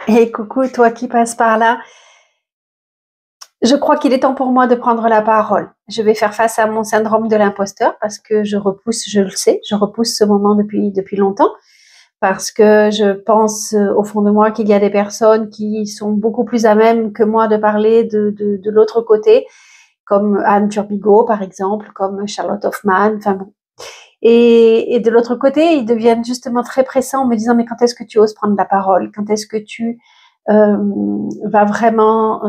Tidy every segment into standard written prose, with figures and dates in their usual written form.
Et coucou, toi qui passes par là. Je crois qu'il est temps pour moi de prendre la parole. Je vais faire face à mon syndrome de l'imposteur parce que je repousse, je le sais, je repousse ce moment depuis longtemps parce que je pense au fond de moi qu'il y a des personnes qui sont beaucoup plus à même que moi de parler de l'autre côté, comme Anne Turbigo par exemple, comme Charlotte Hoffman, enfin bon. Et de l'autre côté, ils deviennent justement très pressants en me disant mais quand est-ce que tu oses prendre la parole? Quand est-ce que tu euh, vas vraiment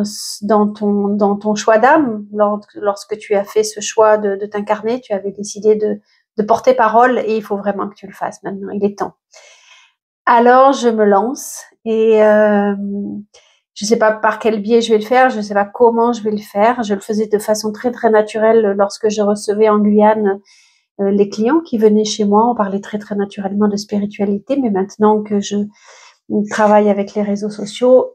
dans ton choix d'âme lorsque tu as fait ce choix de t'incarner, tu avais décidé de porter parole et il faut vraiment que tu le fasses maintenant, il est temps. Alors je me lance et je ne sais pas par quel biais je vais le faire, je ne sais pas comment je vais le faire. Je le faisais de façon très très naturelle lorsque je recevais en Guyane les clients qui venaient chez moi. On parlait très très naturellement de spiritualité, mais maintenant que je travaille avec les réseaux sociaux,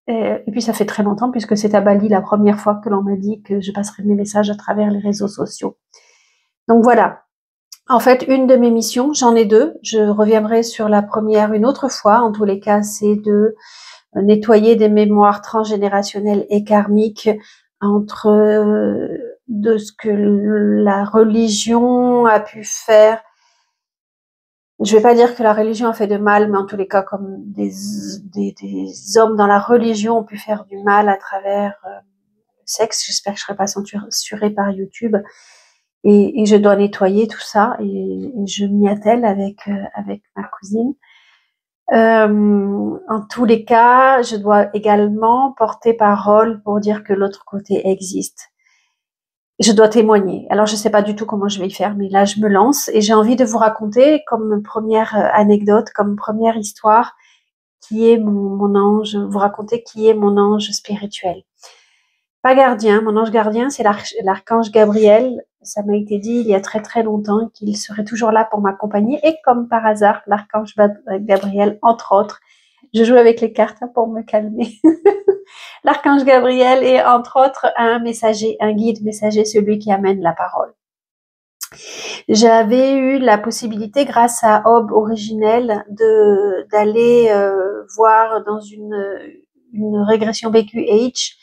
et puis ça fait très longtemps puisque c'est à Bali la première fois que l'on m'a dit que je passerais mes messages à travers les réseaux sociaux. Donc voilà. En fait, une de mes missions, j'en ai deux. Je reviendrai sur la première une autre fois. En tous les cas, c'est de nettoyer des mémoires transgénérationnelles et karmiques entre de ce que la religion a pu faire. Je vais pas dire que la religion a fait de mal, mais en tous les cas, comme des hommes dans la religion ont pu faire du mal à travers le sexe. J'espère que je serai pas censurée par YouTube. Et je dois nettoyer tout ça et je m'y attelle avec ma cousine. En tous les cas, je dois également porter parole pour dire que l'autre côté existe. Je dois témoigner. Alors, je sais pas du tout comment je vais y faire, mais là, je me lance et j'ai envie de vous raconter comme première anecdote, comme première histoire, qui est mon ange, vous raconter qui est mon ange spirituel. Pas gardien, mon ange gardien, c'est l'archange Gabriel. Ça m'a été dit il y a très très longtemps qu'il serait toujours là pour m'accompagner. Et comme par hasard, l'archange Gabriel, entre autres, je joue avec les cartes pour me calmer. L'archange Gabriel est entre autres un messager, un guide messager, celui qui amène la parole. J'avais eu la possibilité, grâce à Aube Originel, d'aller voir dans une régression BQH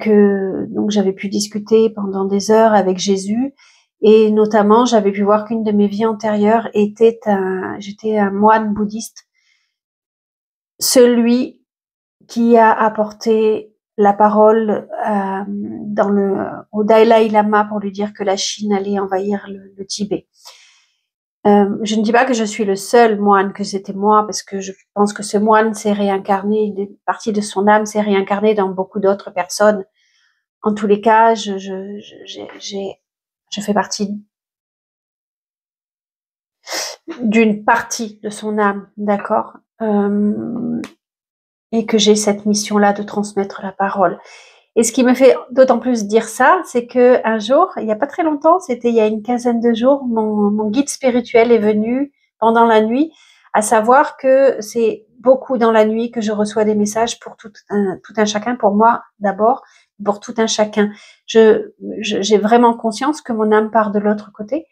que donc j'avais pu discuter pendant des heures avec Jésus, et notamment j'avais pu voir qu'une de mes vies antérieures j'étais un moine bouddhiste, celui qui a apporté la parole au Dalai Lama pour lui dire que la Chine allait envahir le Tibet. Je ne dis pas que je suis le seul moine, que c'était moi, parce que je pense que ce moine s'est réincarné, une partie de son âme s'est réincarnée dans beaucoup d'autres personnes. En tous les cas, je fais partie d'une partie de son âme, d'accord, et que j'ai cette mission-là de transmettre la parole. Et ce qui me fait d'autant plus dire ça, c'est que un jour, il n'y a pas très longtemps, c'était il y a une quinzaine de jours, mon guide spirituel est venu pendant la nuit, à savoir que c'est beaucoup dans la nuit que je reçois des messages pour tout un chacun, pour moi d'abord, pour tout un chacun. J'ai vraiment conscience que mon âme part de l'autre côté.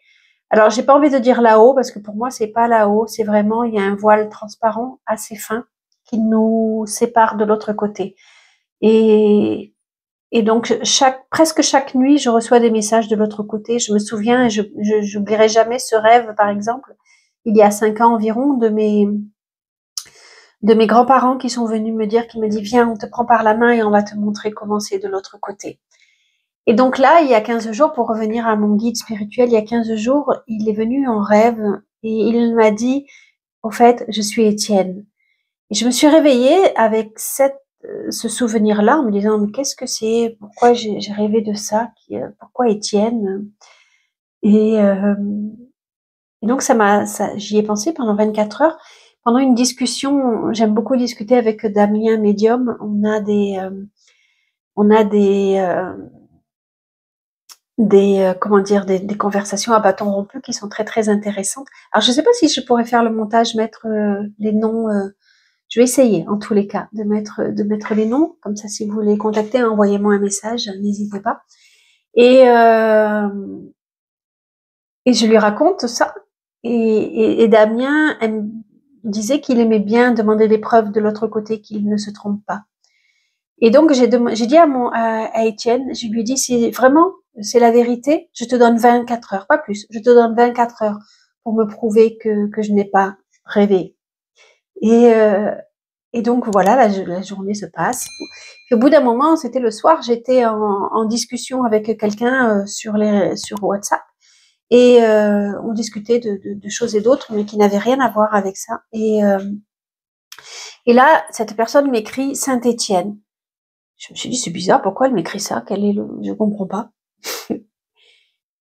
Alors, j'ai pas envie de dire là-haut, parce que pour moi, c'est pas là-haut, c'est vraiment, il y a un voile transparent assez fin qui nous sépare de l'autre côté. Et, et donc, presque chaque nuit, je reçois des messages de l'autre côté. Je me souviens, et j'oublierai jamais ce rêve, par exemple, il y a 5 ans environ, de mes grands-parents qui sont venus me dire, qui me dit, viens, on te prend par la main et on va te montrer comment c'est de l'autre côté. Et donc là, il y a 15 jours, pour revenir à mon guide spirituel, il y a 15 jours, il est venu en rêve et il m'a dit, au fait, je suis Étienne. Et je me suis réveillée avec ce souvenir-là en me disant, mais qu'est-ce que c'est? Pourquoi j'ai rêvé de ça? Pourquoi Étienne? Et, euh, et donc j'y ai pensé pendant 24 heures. Pendant une discussion, j'aime beaucoup discuter avec Damien Medium. On a comment dire, des conversations à bâton rompu qui sont très très intéressantes. Alors je ne sais pas si je pourrais faire le montage, mettre les noms. Je vais essayer en tous les cas de mettre les noms, comme ça si vous voulez contacter, envoyez-moi un message, n'hésitez pas. Et euh, et je lui raconte ça. Et Damien disait qu'il aimait bien demander des preuves de l'autre côté, qu'il ne se trompe pas. Et donc, j'ai dit à Étienne, je lui ai dit, si vraiment c'est la vérité, je te donne 24 heures, pas plus. Je te donne 24 heures pour me prouver que je n'ai pas rêvé. Et donc, voilà, la journée se passe. Puis, au bout d'un moment, c'était le soir, j'étais en discussion avec quelqu'un sur WhatsApp. Et on discutait de choses et d'autres, mais qui n'avaient rien à voir avec ça. Et là, cette personne m'écrit Saint-Étienne. Je me suis dit, c'est bizarre, pourquoi elle m'écrit ça? Je comprends pas.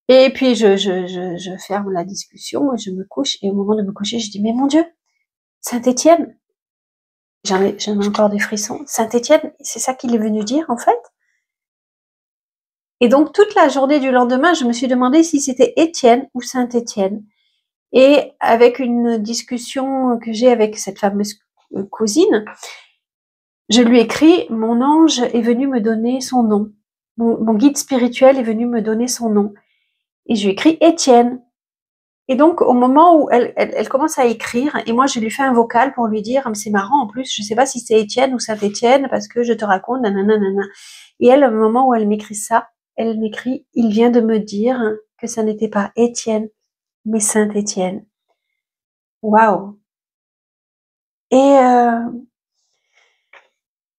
Et puis, je ferme la discussion et je me couche. Et au moment de me coucher, je dis, mais mon Dieu, Saint-Étienne. J'en ai encore des frissons. Saint-Étienne, c'est ça qu'il est venu dire, en fait. Et donc, toute la journée du lendemain, je me suis demandé si c'était Étienne ou Saint-Étienne. Et avec une discussion que j'ai avec cette fameuse cousine, je lui écris, mon ange est venu me donner son nom. Mon guide spirituel est venu me donner son nom. Et je lui écris Étienne. Et donc, au moment où elle commence à écrire, et moi, je lui fais un vocal pour lui dire, c'est marrant, en plus, je sais pas si c'est Étienne ou Saint-Étienne, parce que je te raconte, nanana. Et elle, au moment où elle m'écrit ça, elle m'écrit, il vient de me dire que ça n'était pas Étienne, mais Saint-Étienne. Waouh! Et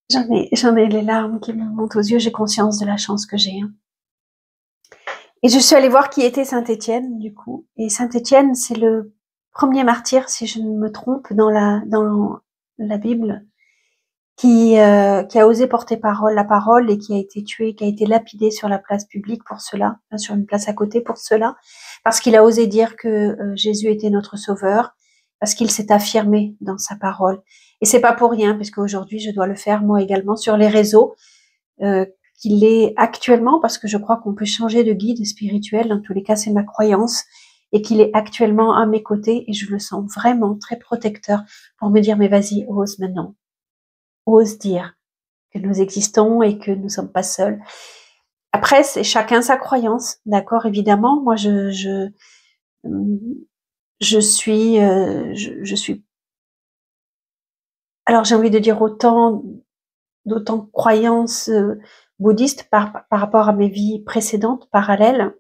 j'en ai les larmes qui me montent aux yeux, j'ai conscience de la chance que j'ai. Et je suis allée voir qui était Saint-Étienne, du coup. Et Saint-Étienne, c'est le premier martyr, si je ne me trompe, dans la Bible, qui a osé porter la parole et qui a été tué, qui a été lapidé sur la place publique pour cela, enfin, sur une place à côté pour cela, parce qu'il a osé dire que Jésus était notre sauveur, parce qu'il s'est affirmé dans sa parole. Et c'est pas pour rien, puisque aujourd'hui je dois le faire moi également sur les réseaux, qu'il est actuellement, parce que je crois qu'on peut changer de guide spirituel, dans tous les cas c'est ma croyance, et qu'il est actuellement à mes côtés, et je le sens vraiment très protecteur pour me dire, mais vas-y, ose maintenant. Ose dire que nous existons et que nous sommes pas seuls. Après, c'est chacun sa croyance, d'accord, évidemment. Moi, je suis, alors j'ai envie de dire d'autant croyances bouddhistes par rapport à mes vies précédentes, parallèles,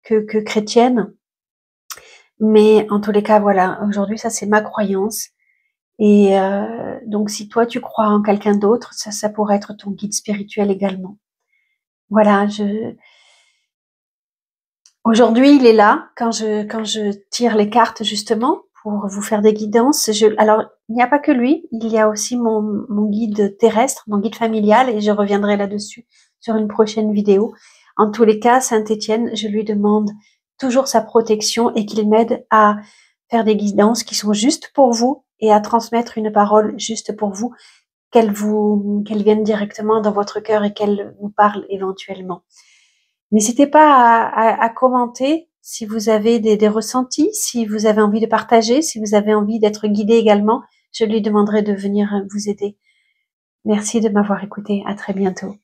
que chrétiennes. Mais en tous les cas, voilà, aujourd'hui, ça c'est ma croyance. Et donc, si toi tu crois en quelqu'un d'autre, ça pourrait être ton guide spirituel également. Voilà, aujourd'hui, il est là quand je tire les cartes justement pour vous faire des guidances. Alors, il n'y a pas que lui, il y a aussi mon guide terrestre, mon guide familial, et je reviendrai là-dessus sur une prochaine vidéo. En tous les cas, Saint-Étienne, je lui demande toujours sa protection et qu'il m'aide à faire des guidances qui sont justes pour vous et à transmettre une parole juste pour vous, qu'elle vienne directement dans votre cœur et qu'elle vous parle éventuellement. N'hésitez pas à commenter si vous avez des ressentis, si vous avez envie de partager, si vous avez envie d'être guidé également. Je lui demanderai de venir vous aider. Merci de m'avoir écouté. À très bientôt.